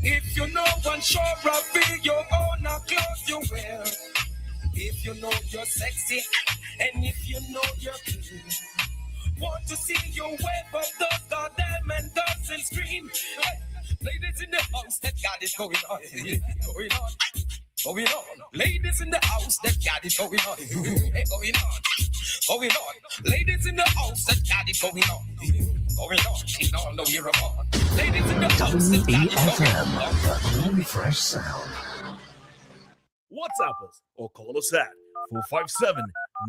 If you know one sure of be your own clothes you wear. If you know you're sexy and if you know you're cute. Want to see you wave up those goddamn and dance and scream. Hey, ladies in the house, that God is going on. Going on. Going on. Ladies in the house, that God is going on. Hey, going on. Going on. Ladies in the house, that God is going on. Going on. You don't know you're on. Ladies in the house, that God is going on. WEFM, the fresh sound. WhatsApp us or call us at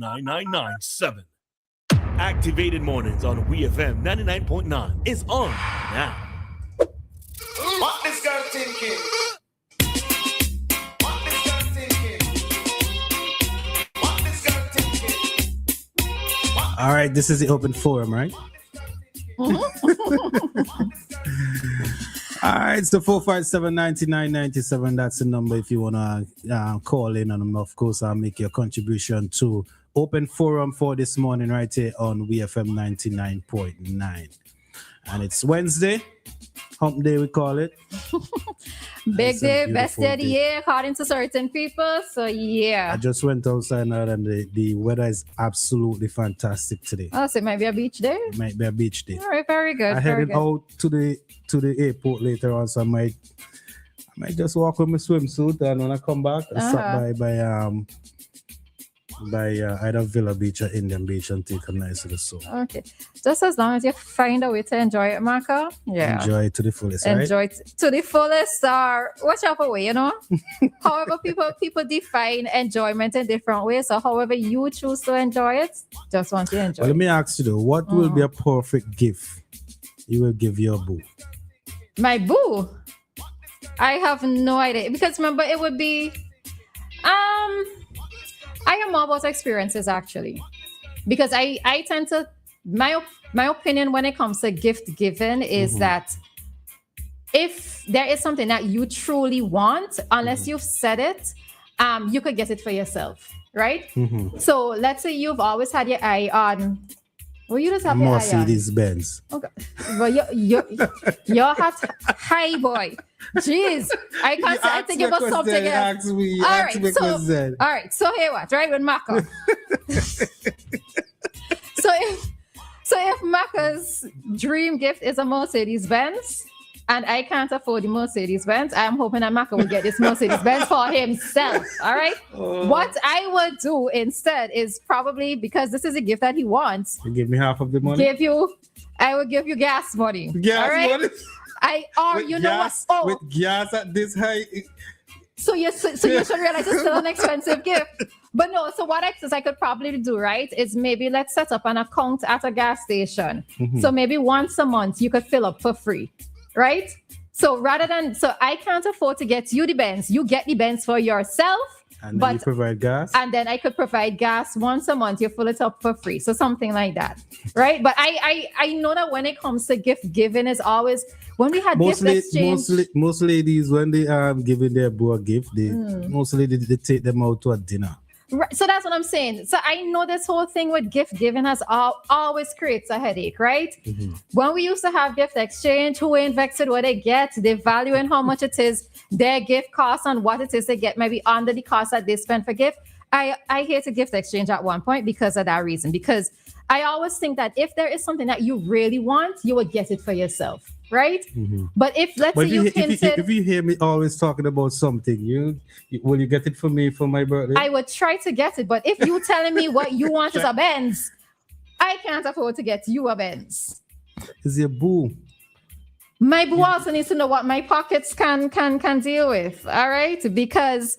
457-9997. Activated Mornings on WEFM 99.9 is on now. What this girl thinking? What this girl thinking? What this girl thinking? All right, this is the open forum, right? All right, so 457-9997. That's the number if you want to call in, and of course, I'll make your contribution to open forum for this morning right here on WEFM 99.9. And it's Wednesday, hump day we call it. Big day, best day of the year according to certain people. So yeah. I just went outside now and the weather is absolutely fantastic today. Oh, so it might be a beach day? It might be a beach day. All right, very good. I headed out to the airport later on, so I might just walk with my swimsuit, and when I come back, I stop by either Villa Beach or Indian Beach and take a nice little soak. Okay. Just as long as you find a way to enjoy it, Maka. Yeah. Enjoy it to the fullest, Enjoy it to the fullest, or whichever way, you know. However, people define enjoyment in different ways. So however you choose to enjoy it, just want to enjoy Let it. me ask you though, what will be a perfect gift you will give your boo? My boo? I have no idea. Because remember, it would be I am more about experiences actually, because I tend to my opinion when it comes to gift giving is that if there is something that you truly want, unless you've said it, you could get it for yourself, right? So let's say you've always had your eye on. Well, you just have your eye on Mercedes Benz. Okay, but you have high boy. Jeez, I can't say. I think it was something else. All right. So here what? Right with Maka. So if Maka's dream gift is a Mercedes Benz, and I can't afford the Mercedes Benz, I'm hoping that Maka will get this Mercedes Benz for himself. All right. What I would do instead is probably, because this is a gift that he wants. You give me half of the money. I will give you gas money. Gas money. With gas at this high. So you should realize it's still an expensive gift. But no, so what I could probably do, right, is maybe let's set up an account at a gas station. So maybe once a month you could fill up for free, right? So I can't afford to get you the Benz. You get the Benz for yourself. And then you provide gas? And then I could provide gas once a month. You fill it up for free. So something like that, right? But I know that when it comes to gift giving is always, when we had gift exchange. Most ladies, when they are giving their boo a gift, mostly they take them out to a dinner. Right. So that's what I'm saying. So I know this whole thing with gift giving has always creates a headache, right? When we used to have gift exchange, who invested what they get, they value in how much it is, their gift cost and what it is they get, maybe under the cost that they spend for gift. I hated gift exchange at one point because of that reason. Because I always think that if there is something that you really want, you would get it for yourself. Right? But if if you hear me always talking about something, will you get it for me for my birthday? I would try to get it, but if you telling me what you want is a Benz, I can't afford to get you a Benz. Is your boo? My boo also needs to know what my pockets can deal with. All right, because.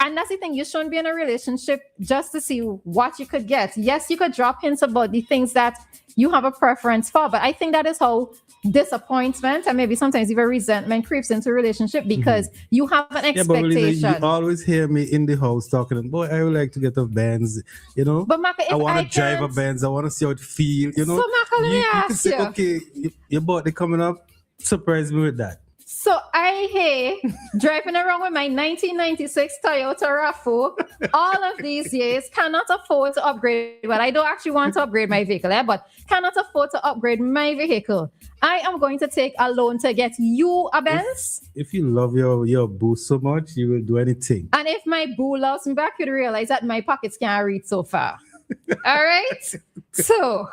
And that's the thing, you shouldn't be in a relationship just to see what you could get. Yes, you could drop hints about the things that you have a preference for, but I think that is how disappointment and maybe sometimes even resentment creeps into a relationship because you have an expectation. Yeah, but you always hear me in the house talking, boy, I would like to get a Benz, you know? But Maka, I want to drive a Benz, I want to see how it feels, you know? So Maka, let me ask you. Okay, your birthday coming up, surprise me with that. So I hate driving around with my 1996 Toyota RAV4 all of these years, cannot afford to upgrade. Well, I don't actually want to upgrade my vehicle, but cannot afford to upgrade my vehicle. I am going to take a loan to get you a Benz. If you love your boo so much, you will do anything. And if my boo loves me back, you'd realize that my pockets can't reach so far. All right? So,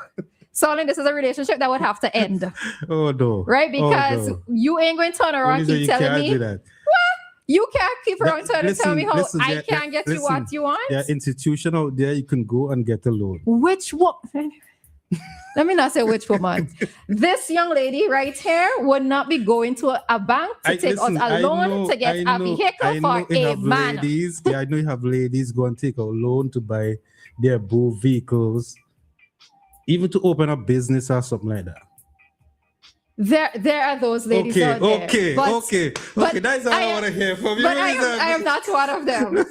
Solon, this is a relationship that would have to end. Oh, no. Right? Because you ain't going to turn around and keep telling me. What? You can't keep around trying to tell me how I can't get you what you want. There are institutions out there you can go and get a loan. Which one? Let me not say which woman. This young lady right here would not be going to a bank to take out a loan to get a vehicle for a man. I know you have ladies go and take a loan to buy their boo vehicles, even to open a business or something like that. There are those ladies out there. Okay. That's all I want to hear from you. But I am not one of them.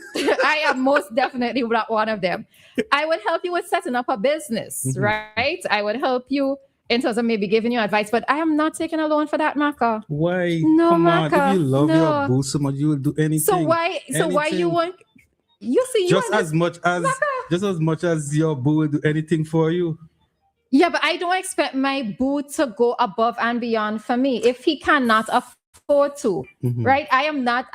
I am most definitely not one of them. I would help you with setting up a business, right? I would help you in terms of maybe giving you advice, but I am not taking a loan for that, Maka. Why? No, Come Maka. on. If you love your boo so much, you will do anything. So why you want? You see, just as much as your boo will do anything for you. Yeah, but I don't expect my boo to go above and beyond for me if he cannot afford to, right? I am not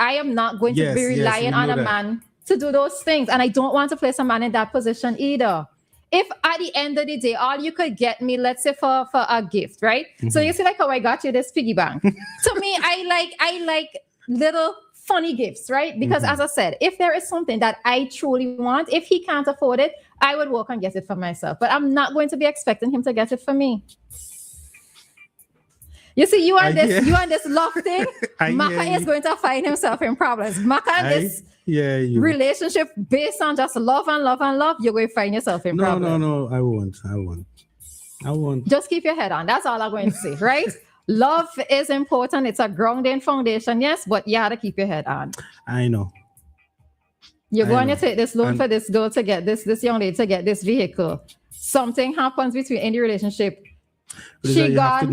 going to be relying on a man to do those things, and I don't want to place a man in that position either. If at the end of the day, all you could get me, let's say for a gift, right? So you see, like how I got you this piggy bank. To me, I like little funny gifts, right? Because as I said, if there is something that I truly want, if he can't afford it, I would work and get it for myself. But I'm not going to be expecting him to get it for me. You see, you and this love thing, Maka is going to find himself in problems. Maka and this relationship based on just love and love and love, you're going to find yourself in problems. No, I won't. Just keep your head on. That's all I'm going to say, right? Love is important. It's a grounding foundation, yes, but you have to keep your head on. I know. You're going to take this loan for this girl to get this young lady to get this vehicle. Something happens in the relationship. She done.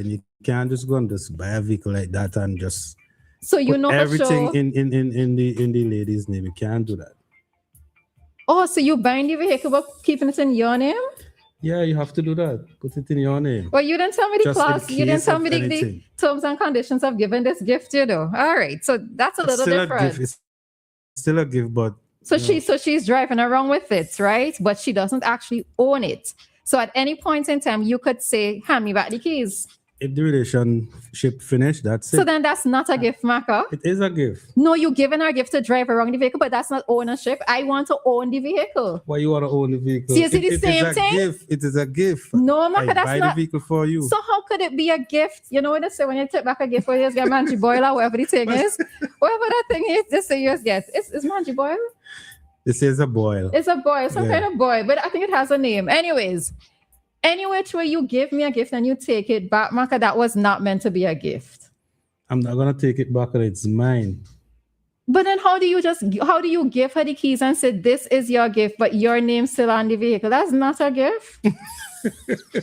You can't just go and just buy a vehicle like that and just everything in the lady's name. You can't do that. Oh, so you buying the vehicle but keeping it in your name? Yeah, you have to do that. Put it in your name. Well, you didn't tell me the clause. You didn't tell me the terms and conditions of giving this gift, All right. So that's a little different. It's still a gift, but so she's driving around with it, right? But she doesn't actually own it. So at any point in time, you could say, hand me back the keys. If the relationship finished, that's it. So then that's not a gift, Maka. It is a gift. No, you're giving her a gift to drive around the vehicle, but that's not ownership. I want to own the vehicle. Why you want to own the vehicle? See, the same thing? It is a gift. No, Maka, that's not. I buy the vehicle for you. So how could it be a gift? You know what they say when you take back a gift for you get mangy boil or whatever the thing is? Whatever that thing is, they say you get. It's mangy boil? This is a boil. It's a boil, some kind of boil, but I think it has a name. Anyways. Any which way you give me a gift and you take it back, Maka, that was not meant to be a gift. I'm not gonna take it back, it's mine. But then how do you give her the keys and say this is your gift, but your name's still on the vehicle? That's not a gift.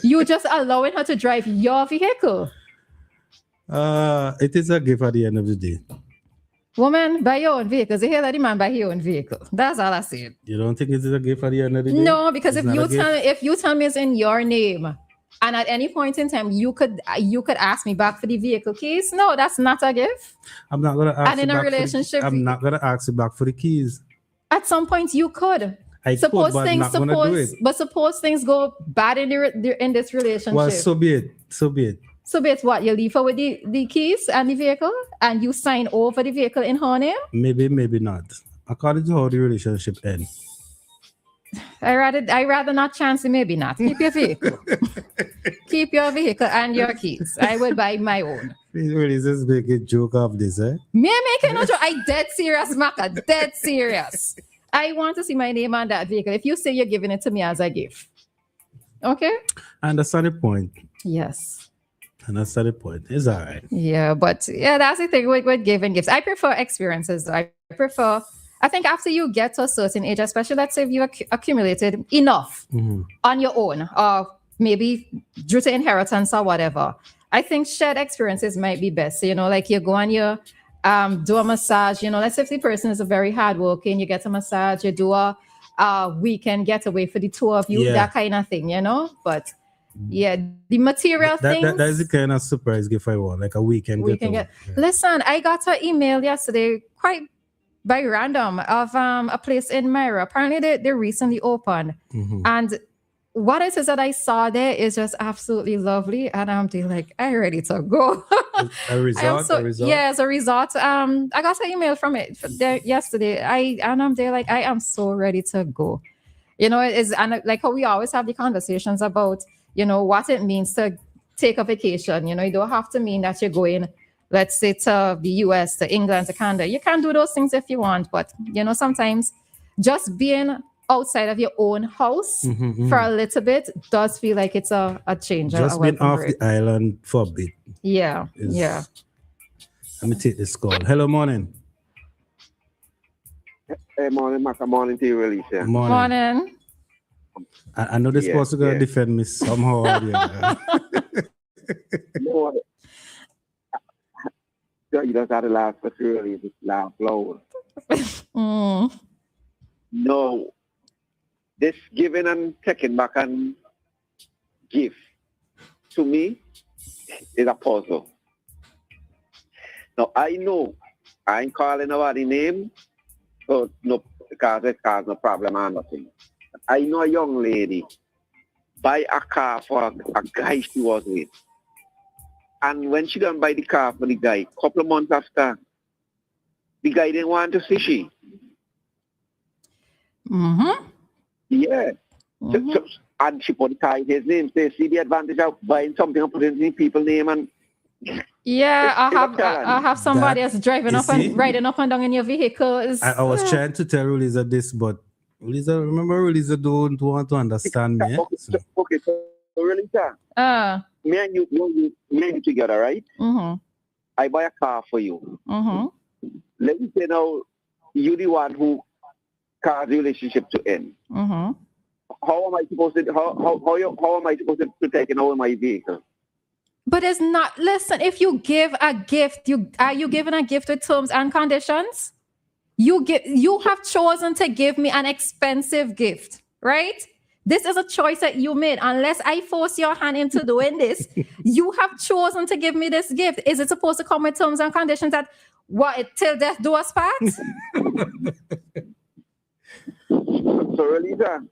You just allowing her to drive your vehicle. It is a gift at the end of the day. Woman, buy your own vehicles. You hear that the man buy his own vehicle. That's all I said. You don't think it's a gift at the end of the day? No, because if you tell me it's in your name, and at any point in time you could ask me back for the vehicle keys, no, that's not a gift. I'm not gonna ask. And in a relationship, I'm not gonna ask you back for the keys. At some point you could. Suppose things go bad in this relationship. Well, so be it. So it's what? You leave her with the keys and the vehicle and you sign over the vehicle in her name? Maybe not. According to how the relationship ends. I rather not chance it, maybe not. Keep your vehicle. Keep your vehicle and your keys. I will buy my own. Really just make a joke of this, eh? Me making no joke. I dead serious, Maka. Dead serious. I want to see my name on that vehicle. If you say you're giving it to me as a gift. Okay? I understand the point. Yes. And that's the point. It's all right. Yeah, but that's the thing with giving gifts. I prefer experiences. I think after you get to a certain age, especially let's say if you accumulated enough on your own, or maybe due to inheritance or whatever, I think shared experiences might be best. You know, like you go and you do a massage. You know, let's say if the person is a very hardworking, you get a massage, you do a weekend getaway for the two of you, Yeah. that kind of thing. You know, but yeah, the material things. That is the kind of surprise gift I want, like a weekend we can getaway. get. Listen, I got an email yesterday, quite by random, of a place in Myra. Apparently, they recently opened, and what it is that I saw there is just absolutely lovely, and I'm like, I'm ready to go. A resort, a resort. Yeah, it's a resort. I got an email from it there yesterday. I'm there like I am so ready to go. You know, it is, and like how we always have the conversations about, you know, what it means to take a vacation. You know, you don't have to mean that you're going, let's say, to the US, to England, to Canada. You can do those things if you want, but you know, sometimes just being outside of your own house for a little bit does feel like it's a change. Just being off the island for a bit. Yeah, yeah. Let me take this call. Hello, morning. Hey, morning, Maka. Morning to you, Roleza. Morning. I know this person going to defend me somehow. No, you just had to laugh for really just laugh low. No, this giving and taking back and give to me is a puzzle. Now I know I ain't calling nobody name, so no, because it cause no problem or nothing. I know a young lady buy a car for a guy she was with. And when she done buy the car for the guy, couple of months after, the guy didn't want to see she. Yeah. So, and she put the car in his name. So see the advantage of buying something and putting it in people's name. And yeah, I have somebody else driving up and riding up and down in your vehicles. I was trying to tell Roleza this, but Roleza don't want to understand me. Okay, so Roleza, me and you together, right? I buy a car for you. Let me say now, you the one who caused the relationship to end. How am I supposed to? How am I supposed to take over my vehicle? But it's not. Listen, if you give a gift, are you giving a gift with terms and conditions? You have chosen to give me an expensive gift, right? This is a choice that you made. Unless I force your hand into doing this, you have chosen to give me this gift. Is it supposed to come with terms and conditions that till death do us part? So Roleza,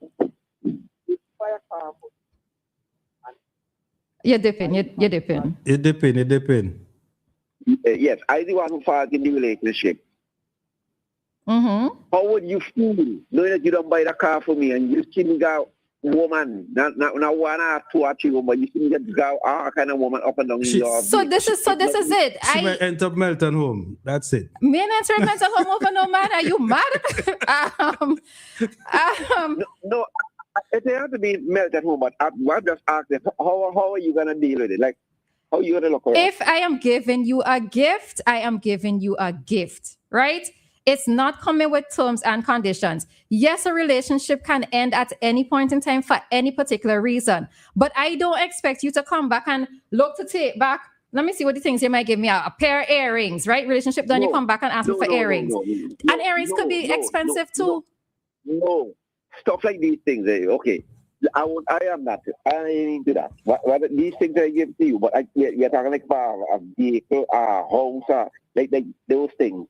You're dipping. You're dipping. It depends. Yes, I the one who falls in the relationship. How would you feel knowing that you don't buy the car for me and you still got woman, not one or two or three, but you still got all kind of woman up and down in your So this is it. She might end up melting home. That's it. Me and enter melting home over no man. Are you mad? No, it has to be melted at home, but I just asked them, how are you gonna deal with it? Like, how are you gonna look around? If I am giving you a gift, I am giving you a gift, right? It's not coming with terms and conditions. Yes, a relationship can end at any point in time for any particular reason, but I don't expect you to come back and look to take back. Let me see what the things you might give me a pair of earrings, right? Relationship done, you come back and ask me for earrings. And earrings could be expensive too. No, stuff like these things. Okay, I am not. I ain't into that. What these things I give to you, but we're talking like about a vehicle, a house, like those things.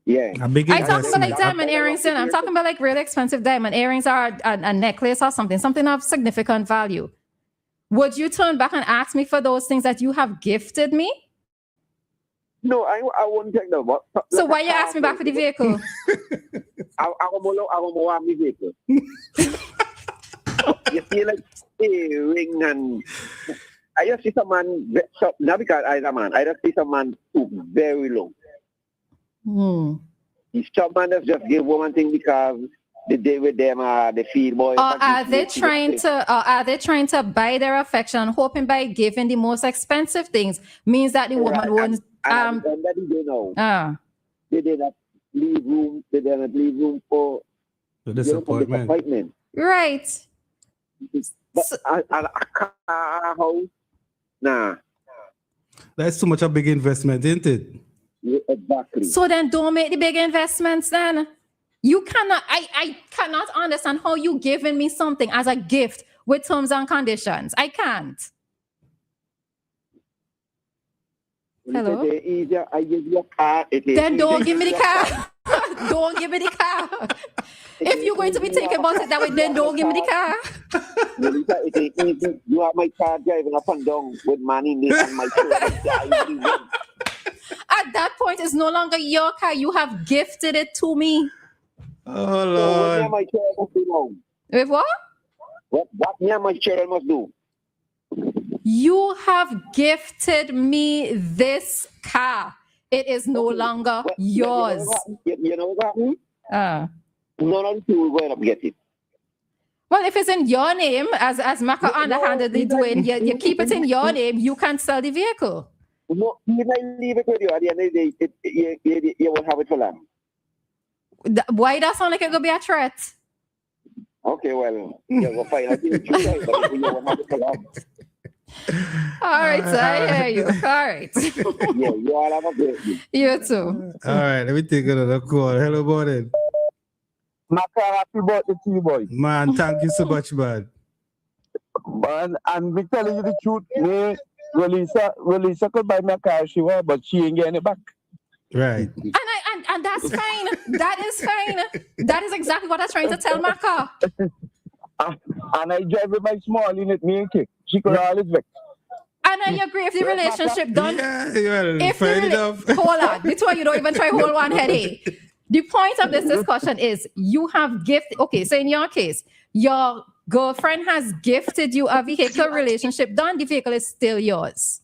Yeah. I talking about like diamond earrings, and I'm talking about like really expensive diamond earrings or a necklace or something of significant value. Would you turn back and ask me for those things that you have gifted me? No, I wouldn't take them. So why you ask me back for the vehicle? I want the vehicle. You see, like ring and I just see some man. Not because I'm a man. I just see some man too very low. These top man just give woman thing because the day with them the feed boy. Or are they trying to buy their affection, hoping by giving the most expensive things means that the woman won't they did not leave room for disappointment. Right. But a car house Nah. That's too much a big investment, isn't it? Yeah, exactly. So then don't make the big investments then. You cannot, I cannot understand how you giving me something as a gift with terms and conditions. I can't. Hello? It is easier. I give you a car. Then don't give me the car. Don't give me the car. If you're going to be thinking about it that way, then don't give me the car. It is easy. You have my car driving up and down with money in it and my car. At that point, it's no longer your car. You have gifted it to me. Oh, Lord. My children must do now. With what? What me and my children must do? You have gifted me this car. It is no longer yours. You know what happened? None of you will go and get it. Well, if it's in your name, as Maka underhandedly doing, you keep it in your name, you can sell the vehicle. No, if I leave it with you, at the end of the day, you won't have it for long. Why that sound like it could be a threat? Okay, well, you will find out. You won't have it for long. All right, so I hear you. All right. Yeah, you all have a great day. You too. All right, let me take another call. Hello, morning. Maka, happy birthday to you, boy. Man, thank you so much, man. Man, and me telling you the truth, me, Roleza could buy me a car she want, but she ain't getting it back. Right. And that's fine. That is fine. That is exactly what I was trying to tell Maka. And I drive with my small unit, me and Kick. She could always vex. And I agree if the relationship done. Yeah, fair enough. Hold on. This one you don't even try hold one headache. The point of this discussion is you have gifted. Okay, so in your case, your girlfriend has gifted you a vehicle, relationship done. The vehicle is still yours.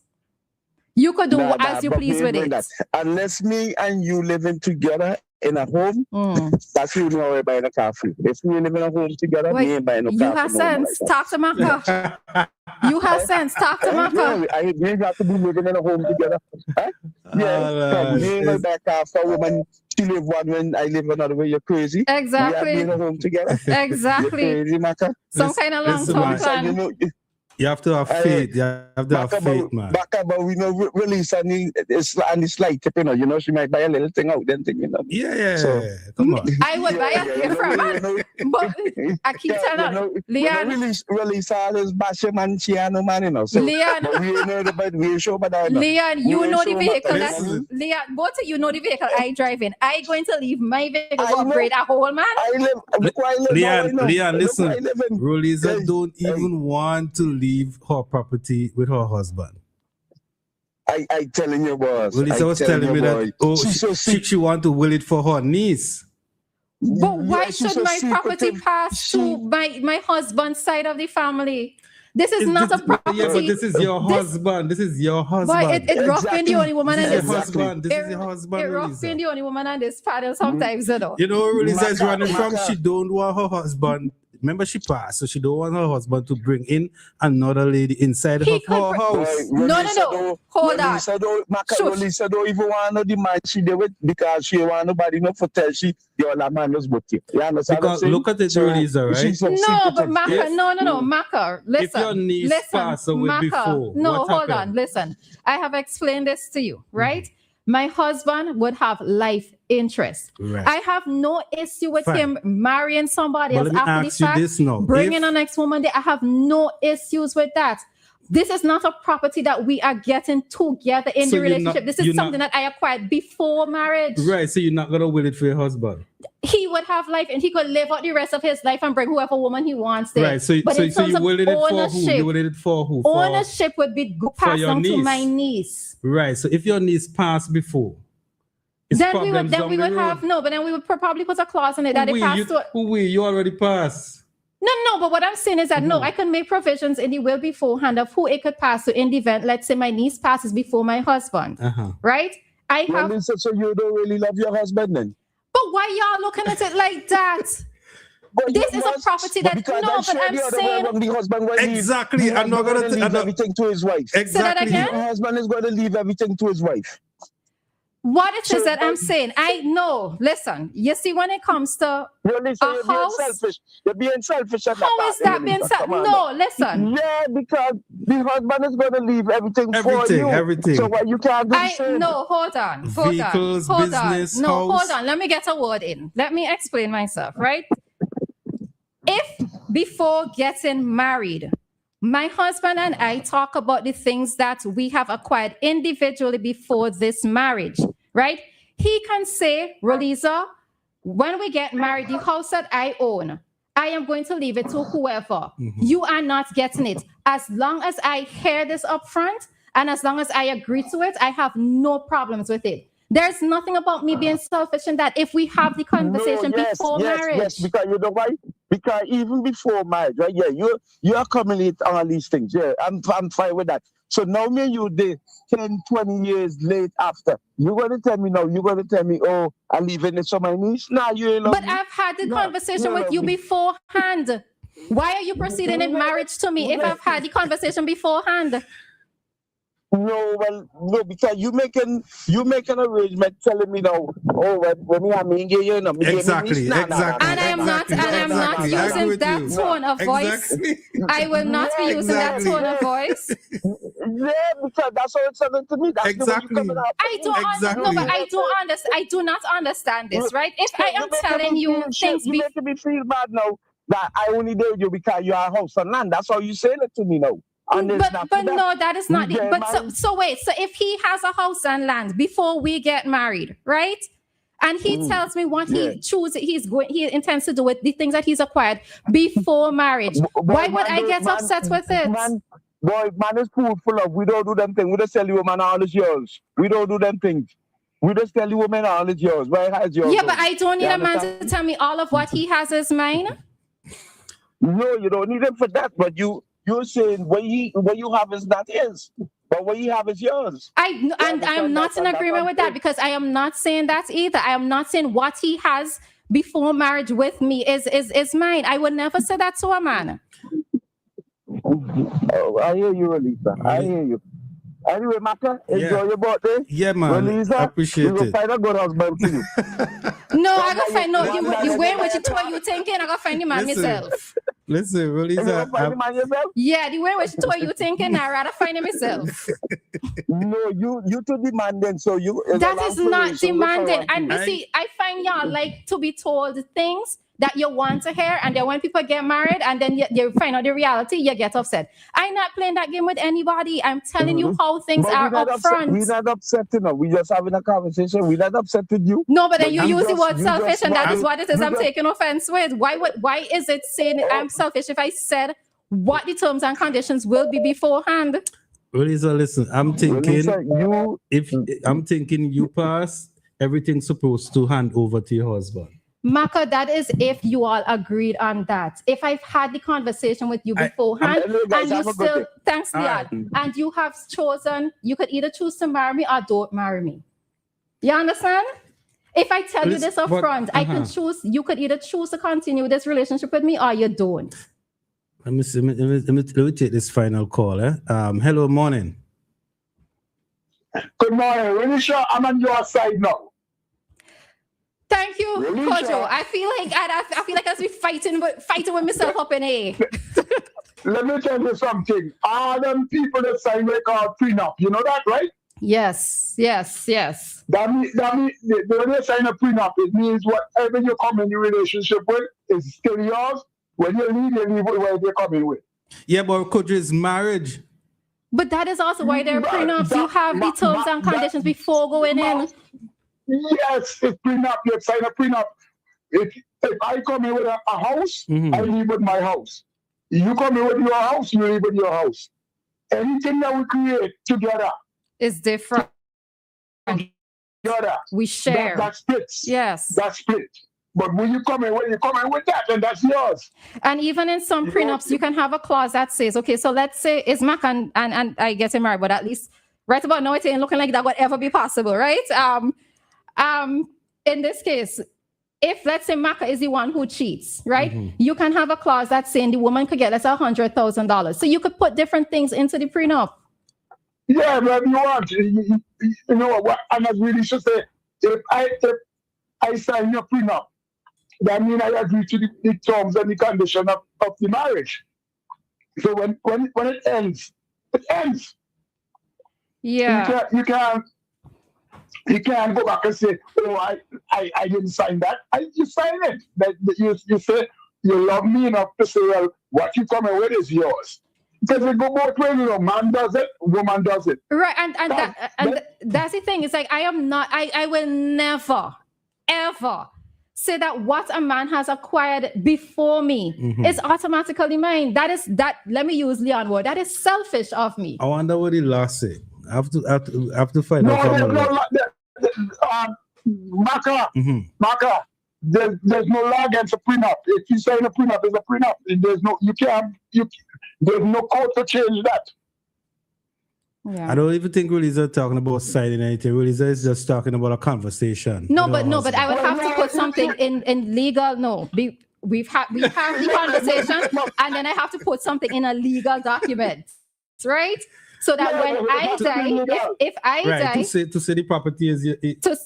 You could do as you please with it. That. Unless me and you living together in a home, that's you know we're buying a car for you. If we live in a home together, we ain't buying a car. You have sense. Talk to Maka. You have sense. Talk to Maka. I agree not to be living in a home together. Huh? Yeah, we ain't buy a car for a woman. She live one when I live another way. You're crazy. Exactly. We have been in a home together. Exactly. You're crazy, Maka. Some kind of long-term plan. You have to have faith. You have to have faith, man. Maka, but we know release and it's like, you know, she might buy a little thing out, then thing, you know. Yeah. So, come on. I would buy a gift from her. But I keep telling her, Leon. Release all this bashing man, she and no man, you know. So, Leon. we know about we show about that. Leon, you know the vehicle. Leon, both of you know the vehicle I drive in. I going to leave my vehicle to upgrade a whole man. Leon, listen. Roleza don't even want to leave her property with her husband. I telling you, boss. Roleza was telling me that she want to will it for her niece. But why should my property pass to my husband's side of the family? This is not a property. Yeah, but this is your husband. This is your husband. But it rough in the only woman and this husband. This is your husband. It rough in the only woman and this panel sometimes, you know. You know where Roleza is running from? She don't want her husband. Remember, she passed, so she don't want her husband to bring in another lady inside her house. No. Hold on. Roleza don't even want the man she did with because she want nobody know for tell she the other man was both you. Understand? Because look at it, Roleza, right? No, but Maka, no, Maka, listen. If your niece passed away Maka, before, no, hold on, listen. I have explained this to you, right? My husband would have life interest. Right. I have no issue with him marrying somebody else after the fact, bringing a next woman there. I have no issues with that. This is not a property that we are getting together in the relationship. This is something that I acquired before marriage. Right, so you're not going to will it for your husband? He would have life and he could live out the rest of his life and bring whoever woman he wants there. Right, so you will it for who? You will it for wwho? Ownership would be passed on to my niece. Right, so if your niece passed before, then we would probably put a clause in it that it passed to... You already passed. No, but what I'm saying is that I can make provisions in the will beforehand of who it could pass to in the event. Let's say my niece passes before my husband, right? So you don't really love your husband then? But why y'all looking at it like that? This is a property that I'm saying the husband exactly. I'm not going to leave everything to his wife. Exactly. Say that again? The husband is going to leave everything to his wife. Say that again? The husband is going to leave everything to his wife. But the husband is going to leave everything to his wife. What it is that I'm saying, I know. Listen, you see, when it comes to You're a being house, selfish. You're being selfish. how is that being selfish? No, listen. Yeah, because the husband is going to leave everything for you. Everything. So what you can't do the same. No, hold on. Vehicles, business, No, house. hold on. Let me get a word in. Let me explain myself, right? If before getting married, my husband and I talk about the things that we have acquired individually before this marriage, right? He can say, Roleza, when we get married, the house that I own, I am going to leave it to whoever. You are not getting it. As long as I hear this up front and as long as I agree to it, I have no problems with it. There's nothing about me being selfish in that if we have the conversation before marriage. Yes, because you know why? Because even before marriage, right? Yeah, you accumulate all these things. Yeah, I'm fine with that. So now me and you did 10, 20 years late after. You're going to tell me now, you're going to tell me, oh, I'm leaving it to my niece? Nah, you ain't love But me. I've had the conversation with you beforehand. Why are you proceeding in marriage to me if I've had the conversation beforehand? No, because you make an arrangement telling me now, oh, when me and me engage, you know, Exactly. And I'm not using that tone of voice. I will not be using that tone of voice. Yeah, because that's what it's telling to me. That's Exactly. I do not understand this, right? If I am telling you things you're making me feel bad now that I only did you because you are a house and land. That's how you saying it to me now. But no, that is not it. But so wait, so if he has a house and land before we get married, right? And he tells me what he intends to do with the things that he's acquired before marriage. Why would I get upset with it? Man is full of. We don't do them things. We just tell you, woman, all is yours. We don't do them things. We just tell you, woman, all is yours. Why has yours? Yeah, but I don't need a man to tell me all of what he has is mine. No, you don't need him for that. But you're saying what you have is not his, but what you have is yours. I am not in agreement with that because I am not saying that either. I am not saying what he has before marriage with me is mine. I would never say that to a man. Oh, I hear you, Roleza. I hear you. Anyway, Maka, enjoy your birthday. Yeah, man. Roleza, Appreciate we will it. find a good husband for you. No, I gotta find the way which you thinking. I gotta find the man myself. Listen, Roleza. Yeah, the way which you thinking, I rather find it myself. No, you too demanding, so you. That is not demanding. And you see, I find y'all like to be told things that you want to hear, and then when people get married and then you find out the reality, you get upset. I'm not playing that game with anybody. I'm telling you how things are up front. We're not upset, you know. We're just having a conversation. We're not upset with you. No, but then you use the word selfish, and that is what it is I'm taking offense with. Why is it saying I'm selfish if I said what the terms and conditions will be beforehand? Roleza, listen, I'm thinking you pass, everything's supposed to hand over to your husband. Maka, that is if you all agreed on that. If I've had the conversation with you beforehand, and you still, thanks, Leon, and you have chosen, you could either choose to marry me or don't marry me. You understand? If I tell you this up front, I can choose, you could either choose to continue this relationship with me or you don't. Let me take this final call. Hello, morning. Good morning. Really sure I'm on your side now. Thank you, Kojo. I feel like I was fighting with myself up in here. Let me tell you something. All them people that sign what called prenup, you know that, right? Yes. That means when they sign a prenup, it means whatever you come in the relationship with is still yours. When you leave with where they come in with. Yeah, but Kojo is marriage. But that is also why they're prenups. You have the terms and conditions before going in. Yes, it's prenup. You sign a prenup. If I come in with a house, I leave with my house. You come in with your house, you leave with your house. Anything that we create together is different. Together, we share. That splits. Yes. That split. But when you come in with that, and that's yours. And even in some prenups, you can have a clause that says, okay, so let's say it's Maka and I get married, but at least right about now it ain't looking like that would ever be possible, right? In this case, if let's say Maka is the one who cheats, right? You can have a clause that's saying the woman could get let's say $100,000. So you could put different things into the prenup. Yeah, whatever you want. You know what? And as really should say, if I sign a prenup, that means I agree to the terms and the condition of the marriage. So when it ends, it ends. Yeah. You can't go back and say, oh, I didn't sign that. You sign it. That you say you love me enough to say, well, what you come with is yours. Because it go both ways, you know, man does it, woman does it. Right, and that's the thing. It's like I will never, ever say that what a man has acquired before me is automatically mine. That let me use Leon word. That is selfish of me. I wonder what he last said. I have to find out. Maka, Maka, there's no law against a prenup. If you sign a prenup, it's a prenup. There's no code to change that. Yeah. I don't even think Roleza talking about signing anything. Roleza is just talking about a conversation. But I would have to put something in legal. No, we've had the conversation, and then I have to put something in a legal document, right? So that when I die, if I die, to say the property is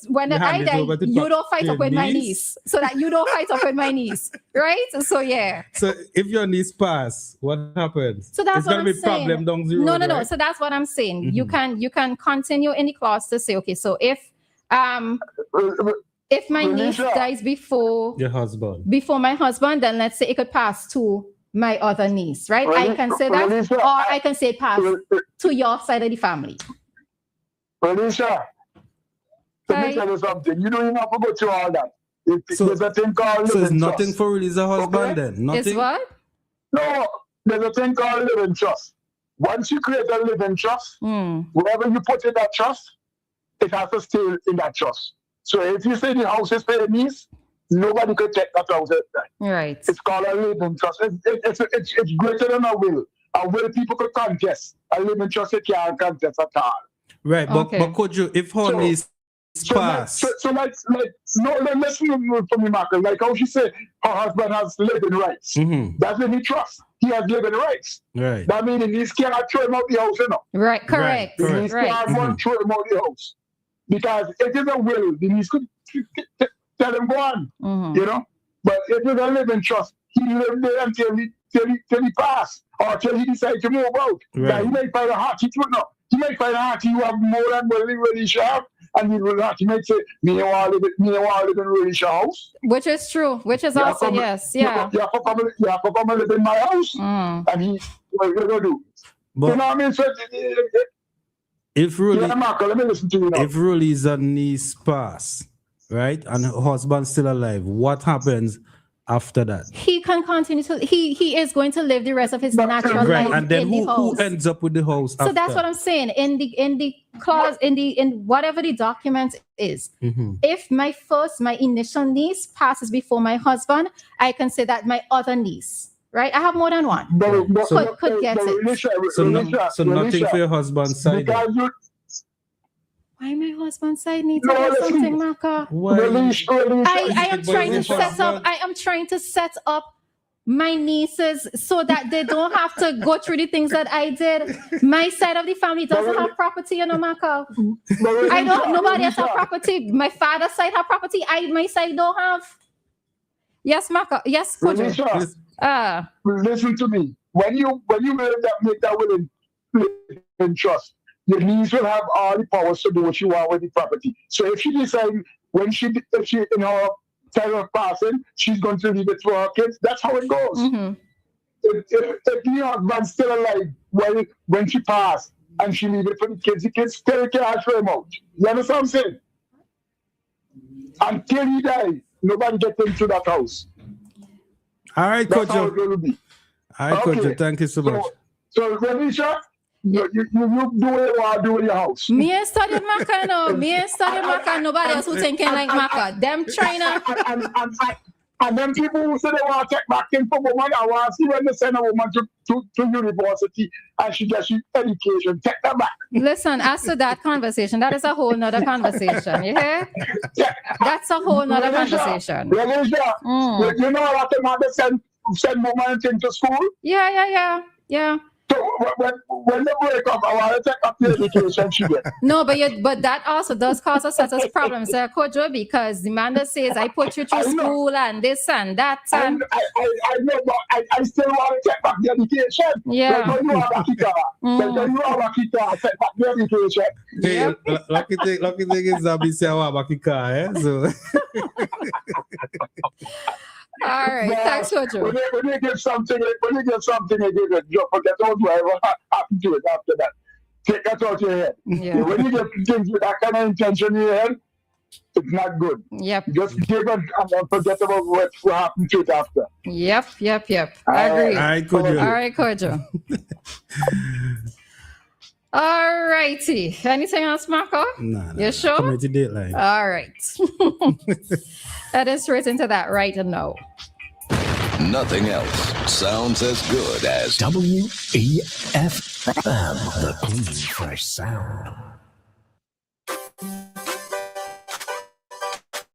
when I die, you don't fight up with my niece, so that you don't fight up with my niece, right? So yeah. So if your niece pass, what happens? So that's it's what gonna I'm be saying. problem down the road. No. Right? So that's what I'm saying. You can continue in the clause to say, okay, so if my niece dies before my husband, then let's say it could pass to my other niece, right? I can say that, or I can say pass to your side of the family. Alicia, let me tell you something. You don't even have to go through all that. There's a thing called so living it's nothing trust. for Roleza's husband then? Nothing? It's what? No, there's a thing called living trust. Once you create a living trust, whatever you put in that trust, it has to stay in that trust. So if you say the house is for your niece, nobody could take that house. Right. It's called a living trust. It's greater than a will. A will people could contest. A living trust you can't contest at all. Right, but could you, if her niece pass? Listen to me, Maka. Like how she said, her husband has living rights. That's in the trust. He has living rights. Right. That means the niece cannot throw him out the house, you know. Right, correct. The niece can't throw him out the house. Because it is a will. The niece could tell him go on, you know. But if it's a living trust, he lived there until he passed, or till he decided to move out. Right. Now, he may find a heart. He may find a heart. He have more than what he really should have, and he will not. He may say, "Me want to live in really house." Which is true. Which is also yes, yeah. You have to come and live in my house, and what you gonna do? But you know what I mean? So, if Marco, let me listen to you now. If Roleza's niece pass, right, and her husband's still alive, what happens after that? He can continue to. He is going to live the rest of his natural life. And then in who the house. ends up with the house? So that's what I'm saying. In the clause, in whatever the document is, if my initial niece passes before my husband, I can say that my other niece. Right, I have more than one. Could get it. So nothing for your husband's side. Why my husband's side needs to get something, Maka? I am trying to set up. I am trying to set up my nieces so that they don't have to go through the things that I did. My side of the family doesn't have property, you know, Maka. I don't. Nobody else have property. My father's side have property. My side don't have. Yes, Maka. Yes, Kojo. Listen to me. When you make that will in trust, your niece will have all the powers to do what she want with the property. So if she decides if she in her time of passing, she's going to leave it to her kids, that's how it goes. If the husband's still alive when she passed and she leave it for the kids still can't throw him out. You understand what I'm saying? Until he dies, nobody gets into that house. All right, Coach. All right, okay. Coach. Thank you so much. So, Renisha, you do what you want to do in your house. Me ain't studying Maka, no. Me ain't studying Maka. Nobody else who thinking like Maka. Them China. And then people who say they want to take back in for women, I want to see when they send a woman to university and she gets education. Take that back. Listen, as to that conversation, that is a whole nother conversation. You hear? That's a whole nother conversation. You know what they send women to school? Yeah. So when they break up, I want to take up the education she get. No, but that also does cause us such as problems, Coach Joe, because the man that says I put you through school and this and that. And I know, but I still want to take back the education. Yeah. Like when you have a guitar, take back the education. Hey, lucky thing is that we say our back car, eh? So. All right, thanks, Coach Joe. When you get something, you give it. Just forget about whatever happened to it after that. Take that out your head. Yeah. When you get things with that kind of intention in your head, it's not good. Yep. Just give it and then forget about what happened to it after. Yep. I agree. All right, Coach Joe. All right, Coach Joe. All righty. Anything else, Maka? Nah. You sure? Community Dateline. All right. That is straight into that right now. Nothing else sounds as good as WEFM, the clean, fresh sound.